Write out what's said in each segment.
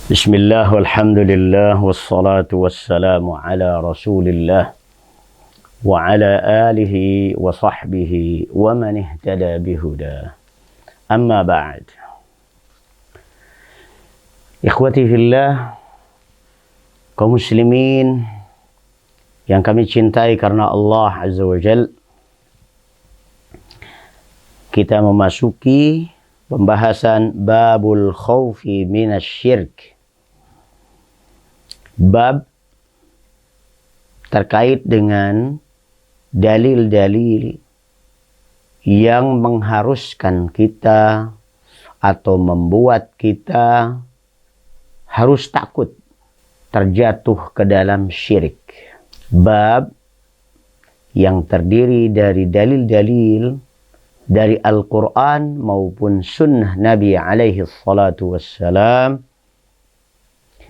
Bismillah, walhamdulillah, wassalatu wassalamu ala rasulillah wa ala alihi wa sahbihi wa man ihtada bihuda. Amma ba'd. Ikhwati fillah, kaum muslimin yang kami cintai karena Allah Azza wa Jal, kita memasuki pembahasan babul khawfi minasyirk. Bab terkait dengan dalil-dalil yang mengharuskan kita atau membuat kita harus takut terjatuh ke dalam syirik. Bab yang terdiri dari dalil-dalil dari Al-Quran maupun sunnah Nabi alaihi salatu wassalam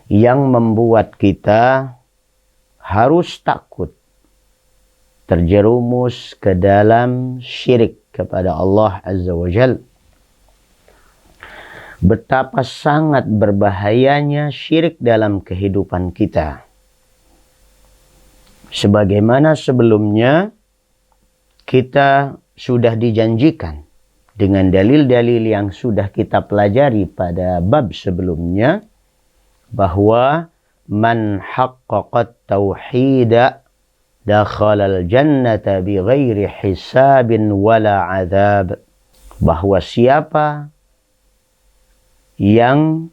yang membuat kita harus takut terjerumus ke dalam syirik kepada Allah Azza wa Jal. Betapa sangat berbahayanya syirik dalam kehidupan kita. Sebagaimana sebelumnya kita sudah dijanjikan dengan dalil-dalil yang sudah kita pelajari pada bab sebelumnya, bahwa man haqqaqat tauhida dakhalal jannata bighairi hisabin wala azab. Bahwa siapa yang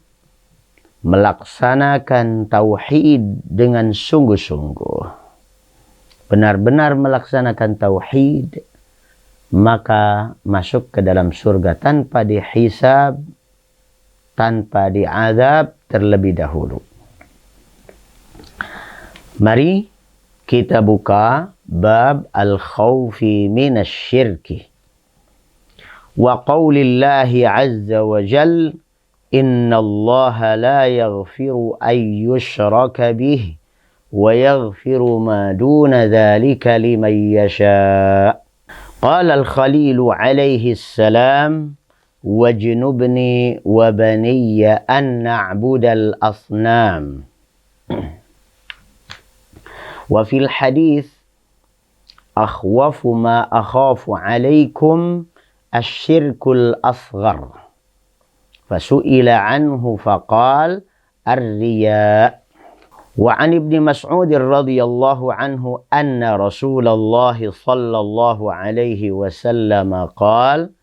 melaksanakan tauhid dengan sungguh-sungguh, benar-benar melaksanakan tauhid, maka masuk ke dalam surga tanpa dihisab, tanpa diazab terlebih dahulu. Mari kita buka bab al-khawfi minasyirki. Wa qawlillahi azza wa jal, inna allaha la yaghfiru an yushraka bih wa yaghfiru ma duna dhalika liman yasha'. قال الخليل عليه السلام واجنبني وبني أن نعبد الأصنام. وفي الحديث أخوف ما أخاف عليكم الشرك الأصغر فسئل عنه فقال الرياء. وعن ابن مسعود رضي الله عنه أن رسول الله صلى الله عليه وسلم قال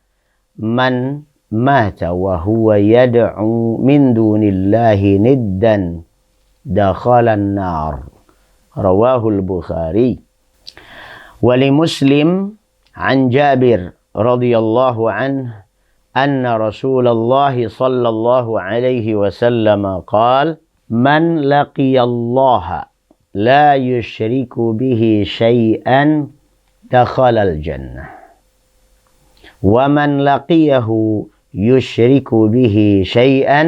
من مات وهو يدعو من دون الله ندا دخل النار. رواه البخاري. ولمسلم عن جابر رضي الله عنه أن رسول الله صلى الله عليه وسلم قال من لقي الله لا يشرك به شيئا دخل الجنة ومن لقيه يشرك به شيئا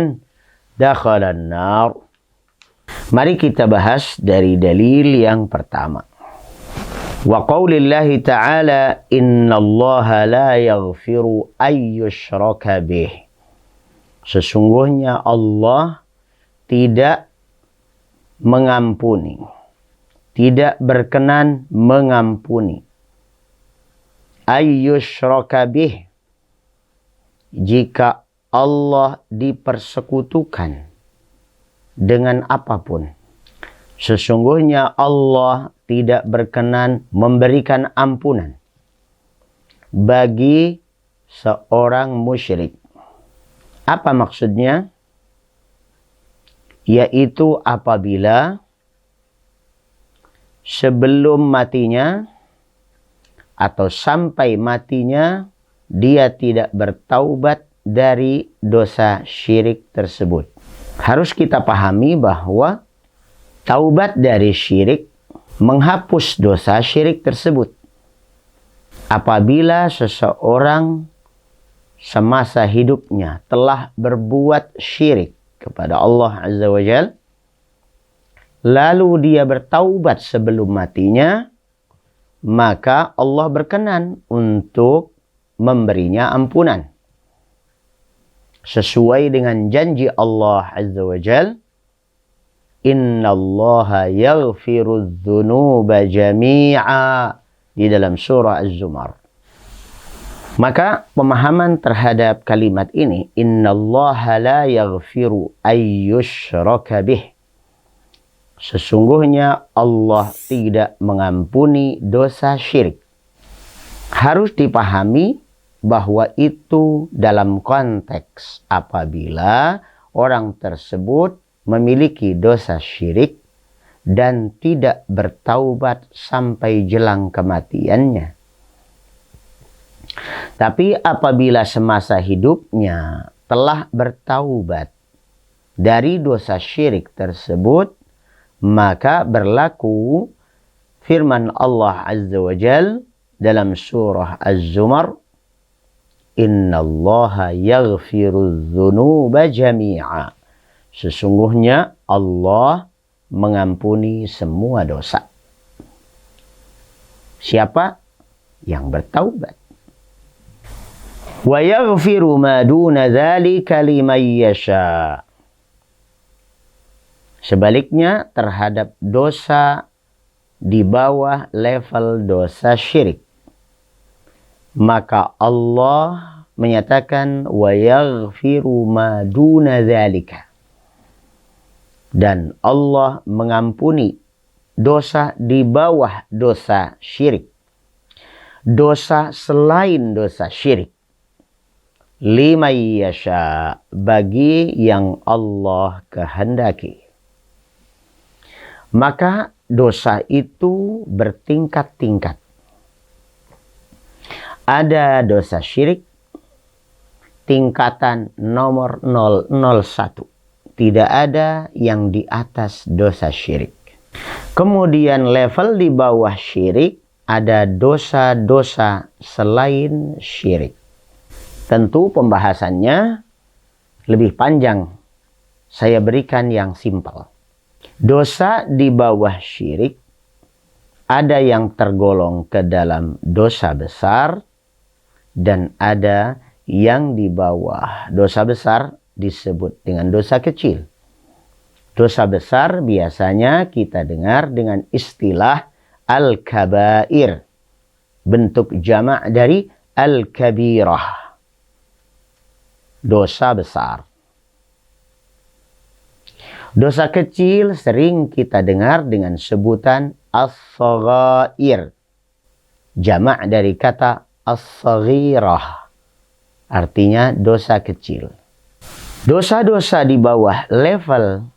دخل النار. Mari kita bahas dari dalil yang pertama. Wa qaulillahi ta'ala innallaha la yaghfiru an yushraka bih. Sesungguhnya Allah tidak mengampuni, tidak berkenan mengampuni. Ayyushraka bih, jika Allah dipersekutukan dengan apapun. Sesungguhnya Allah tidak berkenan memberikan ampunan bagi seorang musyrik. Apa maksudnya? Yaitu apabila sebelum matinya atau sampai matinya dia tidak bertaubat dari dosa syirik tersebut. Harus kita pahami bahwa taubat dari syirik menghapus dosa syirik tersebut. Apabila seseorang semasa hidupnya telah berbuat syirik kepada Allah Azza wa Jal, lalu dia bertaubat sebelum matinya, maka Allah berkenan untuk memberinya ampunan. Sesuai dengan janji Allah Azza wa Jal innallaha yaghfiru dzunuba jami'a di dalam surah Az-Zumar. Maka pemahaman terhadap kalimat ini, innallaha la yaghfiru ayyushraka bih. Sesungguhnya Allah tidak mengampuni dosa syirik. Harus dipahami bahwa itu dalam konteks apabila orang tersebut memiliki dosa syirik dan tidak bertaubat sampai jelang kematiannya. Tapi apabila semasa hidupnya telah bertaubat dari dosa syirik tersebut, maka berlaku firman Allah Azza wa Jal dalam surah Az-Zumar, innallaha yaghfiru dzunuba jami'a. Sesungguhnya Allah mengampuni semua dosa. Siapa yang bertaubat? Wa yaghfiru ma duna dzalika liman yasha. Sebaliknya terhadap dosa di bawah level dosa syirik, maka Allah menyatakan wa yaghfiru ma duna dzalika. Dan Allah mengampuni dosa di bawah dosa syirik. Dosa selain dosa syirik. Liman yasha, bagi yang Allah kehendaki. Maka dosa itu bertingkat-tingkat. Ada dosa syirik tingkatan nomor 001. Tidak ada yang di atas dosa syirik. Kemudian level di bawah syirik ada dosa-dosa selain syirik. Tentu pembahasannya lebih panjang. Saya berikan yang simpel. Dosa di bawah syirik ada yang tergolong ke dalam dosa besar dan ada yang di bawah dosa besar disebut dengan dosa kecil. Dosa besar biasanya kita dengar dengan istilah al-kabair. Bentuk jamak dari al-kabirah. Dosa besar. Dosa kecil sering kita dengar dengan sebutan as-saghair. Jamak dari kata as-saghirah. Artinya dosa kecil. Dosa-dosa di bawah level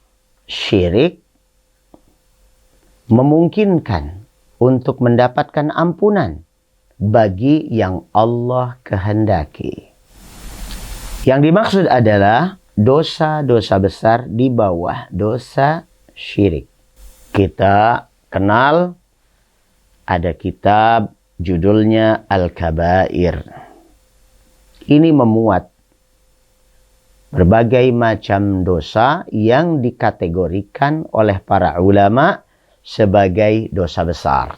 syirik memungkinkan untuk mendapatkan ampunan bagi yang Allah kehendaki. Yang dimaksud adalah dosa-dosa besar di bawah dosa syirik. Kita kenal ada kitab judulnya Al-Kabair. Ini memuat berbagai macam dosa yang dikategorikan oleh para ulama sebagai dosa besar.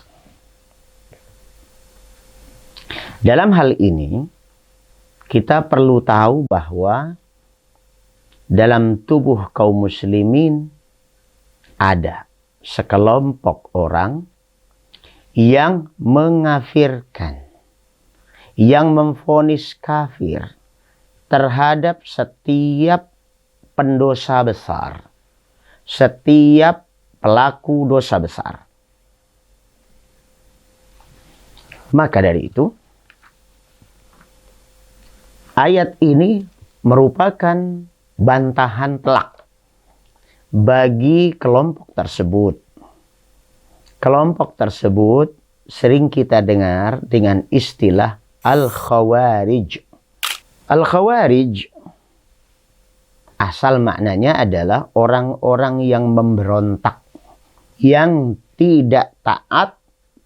Dalam hal ini, kita perlu tahu bahwa dalam tubuh kaum muslimin ada sekelompok orang yang mengafirkan, yang memvonis kafir terhadap setiap pendosa besar, setiap pelaku dosa besar. Maka dari itu, ayat ini merupakan bantahan telak bagi kelompok tersebut. Kelompok tersebut sering kita dengar dengan istilah Al-Khawarij. Al-Khawarij asal maknanya adalah orang-orang yang memberontak, yang tidak taat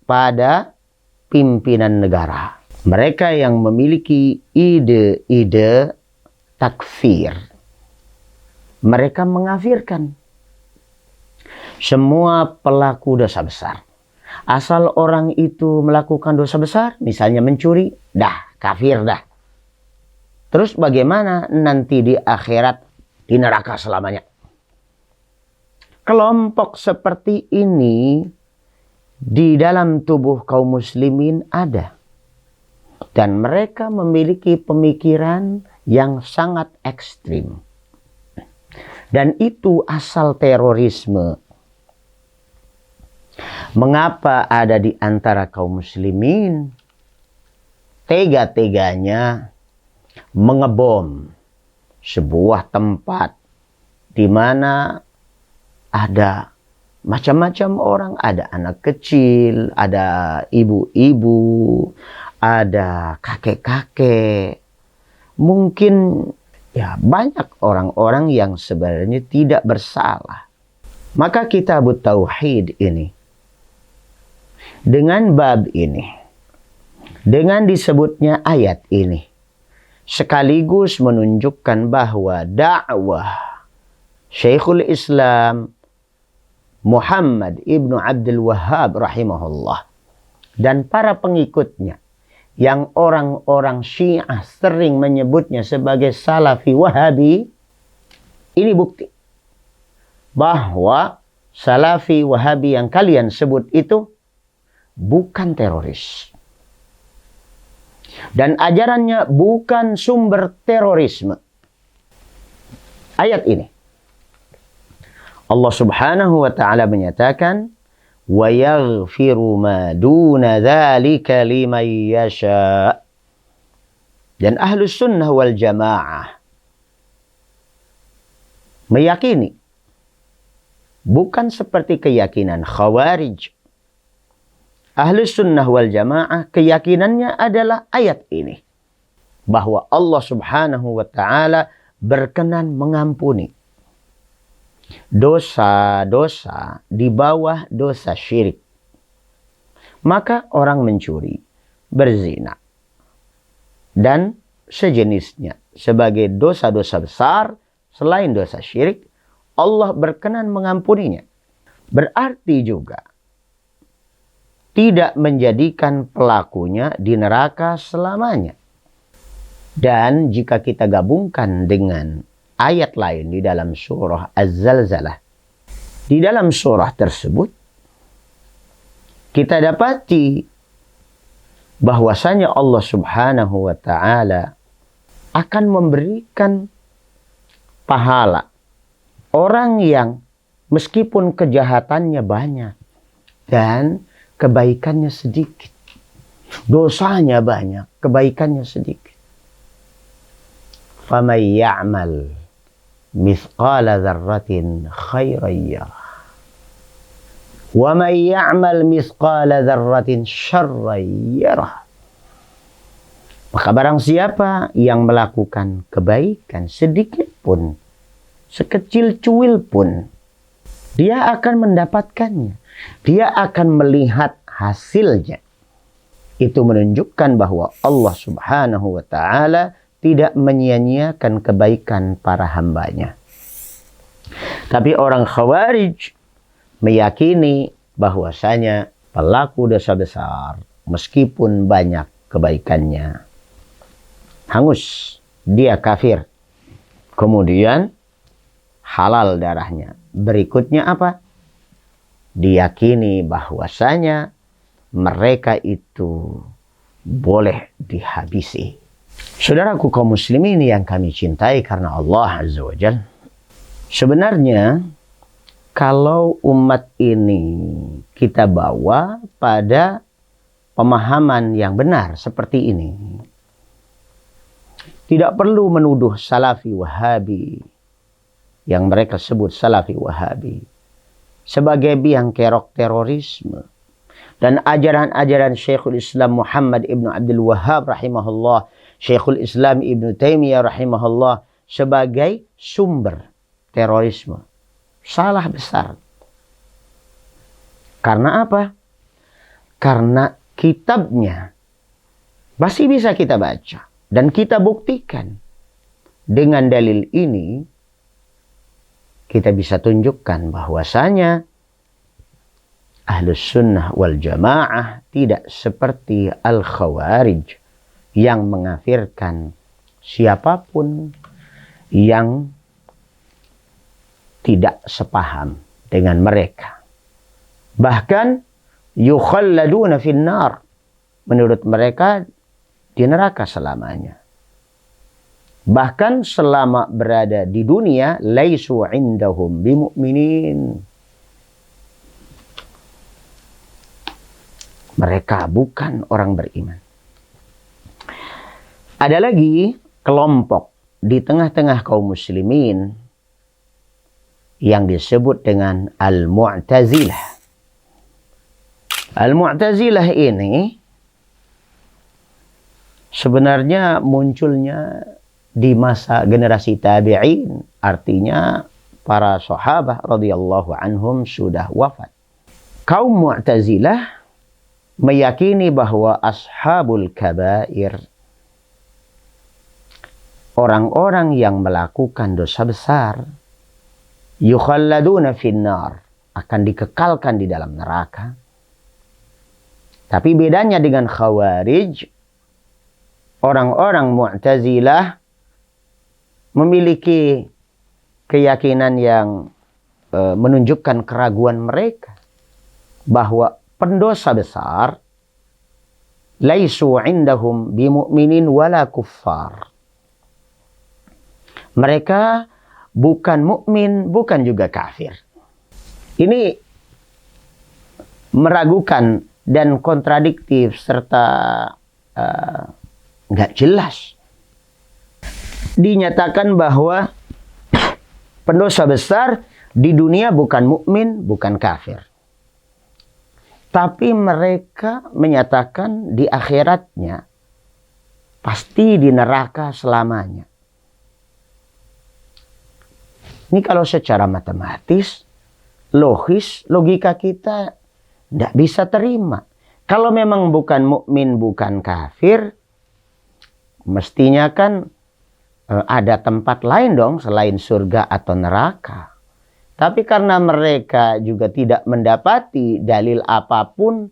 pada pimpinan negara. Mereka yang memiliki ide-ide takfir. Mereka mengafirkan semua pelaku dosa besar. Asal orang itu melakukan dosa besar, misalnya mencuri, dah kafir dah. Terus bagaimana nanti di akhirat, di neraka selamanya? kelompok seperti ini di dalam tubuh kaum muslimin ada. Dan mereka memiliki pemikiran yang sangat ekstrim. Dan itu asal terorisme. Mengapa ada di antara kaum muslimin tega-teganya mengebom sebuah tempat di mana ada macam-macam orang, ada anak kecil, ada ibu-ibu, ada kakek-kakek. Mungkin ya banyak orang-orang yang sebenarnya tidak bersalah. Maka kitab tauhid ini, dengan bab ini, dengan disebutnya ayat ini, sekaligus menunjukkan bahwa dakwah Syekhul Islam Muhammad ibnu Abdul Wahhab rahimahullah dan para pengikutnya yang orang-orang Syiah sering menyebutnya sebagai Salafi Wahabi, ini bukti bahwa Salafi Wahabi yang kalian sebut itu bukan teroris. Dan ajarannya bukan sumber terorisme. Ayat ini Allah Subhanahu wa taala menyatakan wa yaghfiru ma duna dzalika liman yasha. Dan Ahlus Sunnah wal Jamaah meyakini, bukan seperti keyakinan Khawarij. Ahlus Sunnah wal Jamaah keyakinannya adalah ayat ini, bahwa Allah Subhanahu wa taala berkenan mengampuni dosa-dosa di bawah dosa syirik. Maka orang mencuri, berzina, dan sejenisnya sebagai dosa-dosa besar selain dosa syirik, Allah berkenan mengampuninya. Berarti juga tidak menjadikan pelakunya di neraka selamanya. Dan jika kita gabungkan dengan ayat lain di dalam surah Az-Zalzalah, di dalam surah tersebut kita dapati bahwasanya Allah Subhanahu wa taala akan memberikan pahala orang yang meskipun kejahatannya banyak dan kebaikannya sedikit, dosanya banyak, kebaikannya sedikit. فَمَنْ يَعْمَلْ مِثْقَالَ ذَرَّةٍ خَيْرًا يَرَهُ وَمَنْ يَعْمَلْ مِثْقَالَ ذَرَّةٍ شَرًّا يَرَهُ. Maka barang siapa yang melakukan kebaikan sedikit pun, sekecil cuil pun, dia akan mendapatkannya. Dia akan melihat hasilnya. Itu menunjukkan bahwa Allah Subhanahu wa taala tidak menyia-nyiakan kebaikan para hambanya. Tapi orang Khawarij meyakini bahwasanya pelaku dosa besar meskipun banyak kebaikannya, hangus, dia kafir. Kemudian halal darahnya. Berikutnya apa? Diyakini bahwasanya mereka itu boleh dihabisi. Saudaraku kaum muslimin yang kami cintai karena Allah Azza wa Jalla, sebenarnya kalau umat ini kita bawa pada pemahaman yang benar seperti ini, tidak perlu menuduh Salafi Wahabi yang mereka sebut Salafi Wahabi sebagai biang kerok terorisme. Dan ajaran-ajaran Syekhul Islam Muhammad ibnu Abdul Wahhab rahimahullah, Syekhul Islam Ibnu Taimiyah rahimahullah sebagai sumber terorisme. Salah besar. Karena apa? Karena kitabnya masih bisa kita baca dan kita buktikan. Dengan dalil ini kita bisa tunjukkan bahwasanya Ahlus Sunnah wal Jamaah tidak seperti Al-Khawarij yang mengafirkan siapapun yang tidak sepaham dengan mereka. Bahkan yukhalladuna finnar, menurut mereka di neraka selamanya. Bahkan selama berada di dunia, laisu indahum bimu'minin. Mereka bukan orang beriman. Ada lagi kelompok di tengah-tengah kaum muslimin yang disebut dengan Al-Mu'tazilah. Al-Mu'tazilah ini sebenarnya munculnya di masa generasi tabi'in, artinya para sahabat radhiyallahu anhum sudah wafat. Kaum Mu'tazilah meyakini bahwa ashabul kabair, orang-orang yang melakukan dosa besar, yukhalladuna finnar, akan dikekalkan di dalam neraka. Tapi bedanya dengan Khawarij, orang-orang Mu'tazilah memiliki keyakinan yang menunjukkan keraguan mereka bahwa pendosa besar laisu indahum bimu'minin wala kuffar. Mereka bukan mukmin, bukan juga kafir. Ini meragukan dan kontradiktif serta nggak jelas. Dinyatakan bahwa pendosa besar di dunia bukan mukmin, bukan kafir. Tapi mereka menyatakan di akhiratnya pasti di neraka selamanya. Ini kalau secara matematis, logis, logika kita tidak bisa terima. Kalau memang bukan mukmin, bukan kafir, mestinya kan ada tempat lain dong selain surga atau neraka. Tapi karena mereka juga tidak mendapati dalil apapun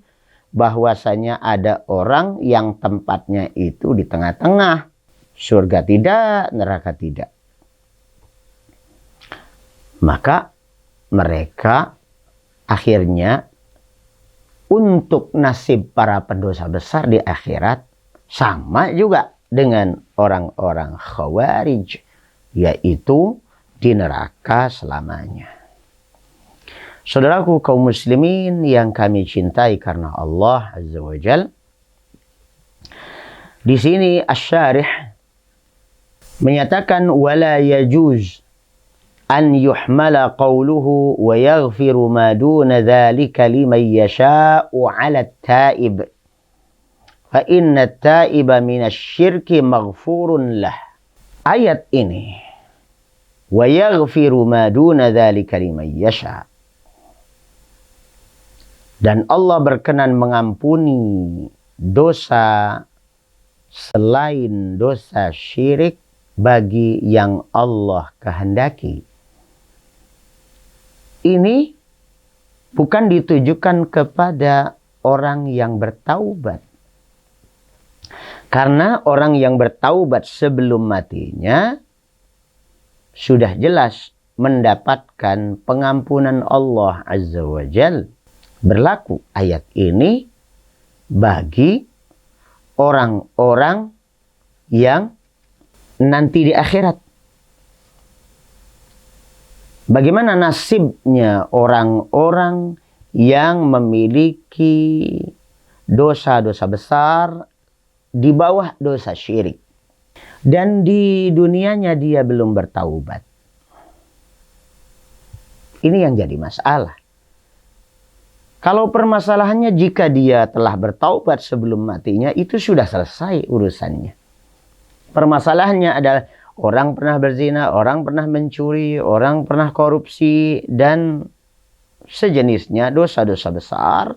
bahwasanya ada orang yang tempatnya itu di tengah-tengah. Surga tidak, neraka tidak. Maka mereka akhirnya untuk nasib para pendosa besar di akhirat sama juga dengan orang-orang Khawarij, yaitu di neraka selamanya. Saudaraku kaum muslimin yang kami cintai karena Allah Azza wa Jal, di sini Asy-Syarih menyatakan wala yajuz an yuhmala qawluhu wa yaghfiru ma duna dzalika liman yasha'u 'ala at-ta'ib fa inna at-ta'iba minasyirki maghfurun lah. Ayat ini wa yaghfiru ma duna dzalika liman yasha', dan Allah berkenan mengampuni dosa selain dosa syirik bagi yang Allah kehendaki. Ini bukan ditujukan kepada orang yang bertaubat. Karena orang yang bertaubat sebelum matinya sudah jelas mendapatkan pengampunan Allah Azza wa Jal. Berlaku ayat ini bagi orang-orang yang nanti di akhirat. Bagaimana nasibnya orang-orang yang memiliki dosa-dosa besar di bawah dosa syirik, dan di dunianya dia belum bertaubat? Ini yang jadi masalah. Kalau permasalahannya jika dia telah bertaubat sebelum matinya, itu sudah selesai urusannya. Permasalahannya adalah orang pernah berzina, orang pernah mencuri, orang pernah korupsi, dan sejenisnya dosa-dosa besar.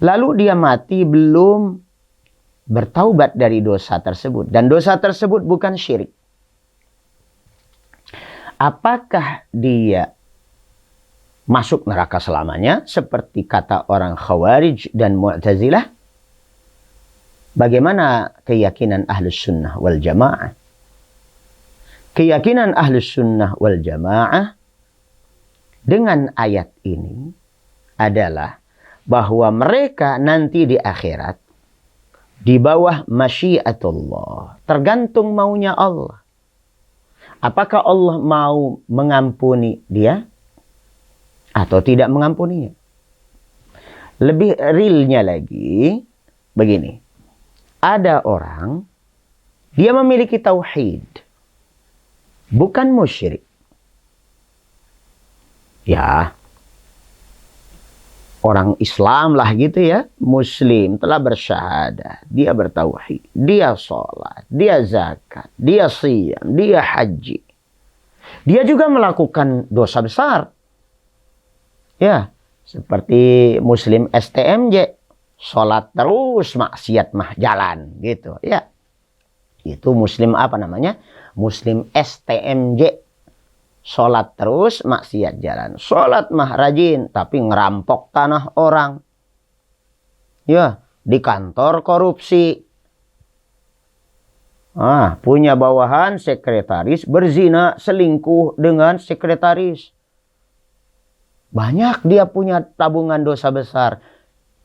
Lalu dia mati belum bertaubat dari dosa tersebut. Dan dosa tersebut bukan syirik. Apakah dia masuk neraka selamanya seperti kata orang Khawarij dan Mu'tazilah? Bagaimana keyakinan Ahlus Sunnah wal Jamaah? Keyakinan Ahlus Sunnah wal Jamaah dengan ayat ini adalah bahwa mereka nanti di akhirat di bawah masyiatullah, tergantung maunya Allah. Apakah Allah mau mengampuni dia atau tidak mengampuninya? Lebih realnya lagi begini. Ada orang dia memiliki tauhid, bukan musyrik. Ya, orang Islam lah gitu ya, Muslim, telah bersyahadah, dia bertauhid, dia sholat, dia zakat, dia siyam, dia haji. Dia juga melakukan dosa besar. Ya, seperti Muslim STMJ, sholat terus, maksiat mah jalan gitu. Ya, itu Muslim apa namanya? Muslim STMJ. Sholat terus, maksiat jalan. Sholat mah rajin, tapi ngerampok tanah orang. Ya, di kantor korupsi. Punya bawahan sekretaris berzina, selingkuh dengan sekretaris. Banyak dia punya tabungan dosa besar.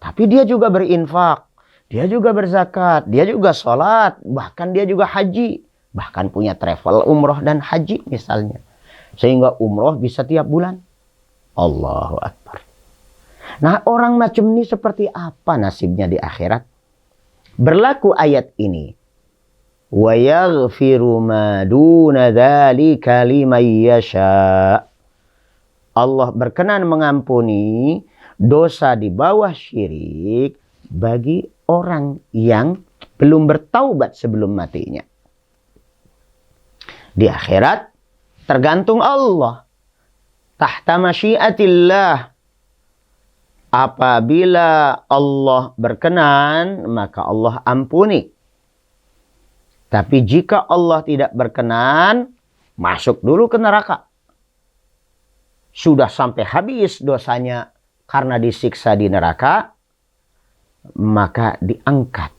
Tapi dia juga berinfak. Dia juga berzakat. Dia juga sholat. Bahkan dia juga haji. Bahkan punya travel umroh dan haji misalnya. Sehingga umroh bisa tiap bulan. Allahu Akbar. Nah, orang macam ini seperti apa nasibnya di akhirat? Berlaku ayat ini. Wa yaghfiru ma duna dzalika liman yasha. Allah berkenan mengampuni dosa di bawah syirik bagi orang yang belum bertaubat sebelum matinya. Di akhirat tergantung Allah. Tahta masyiatillah. Apabila Allah berkenan, maka Allah ampuni. Tapi jika Allah tidak berkenan, masuk dulu ke neraka. Sudah sampai habis dosanya karena disiksa di neraka, maka diangkat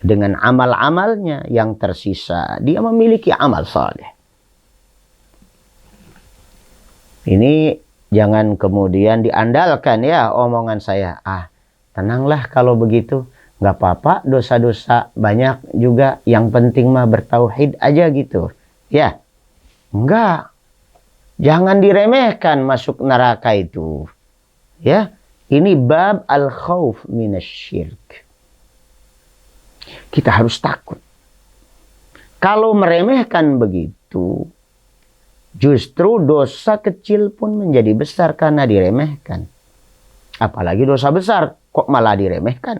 dengan amal-amalnya yang tersisa. Dia memiliki amal saleh. Ini jangan kemudian diandalkan ya omongan saya. Tenanglah kalau begitu. Nggak apa-apa, dosa-dosa banyak juga. Yang penting mah bertauhid aja gitu. Ya, enggak. Jangan diremehkan masuk neraka itu. Ya, ini bab al-khauf minasyirk. Kita harus takut. Kalau meremehkan begitu, justru dosa kecil pun menjadi besar karena diremehkan. Apalagi dosa besar, kok malah diremehkan?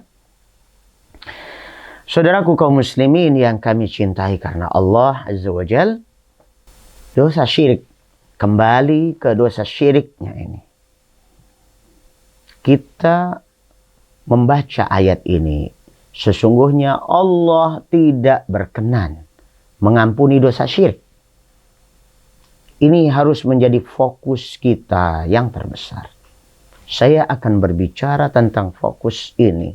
Saudaraku kaum muslimin yang kami cintai karena Allah Azza wa Jal, dosa syirik. Kembali ke dosa syiriknya ini. Kita membaca ayat ini. Sesungguhnya Allah tidak berkenan mengampuni dosa syirik. Ini harus menjadi fokus kita yang terbesar. Saya akan berbicara tentang fokus ini.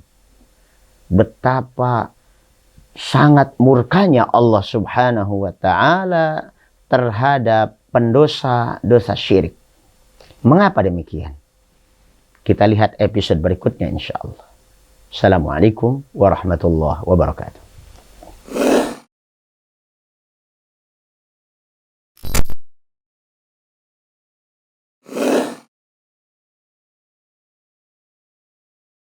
Betapa sangat murkanya Allah Subhanahu wa Ta'ala terhadap pendosa dosa syirik. Mengapa demikian? Kita lihat episode berikutnya insya Allah. Assalamualaikum warahmatullahi wabarakatuh.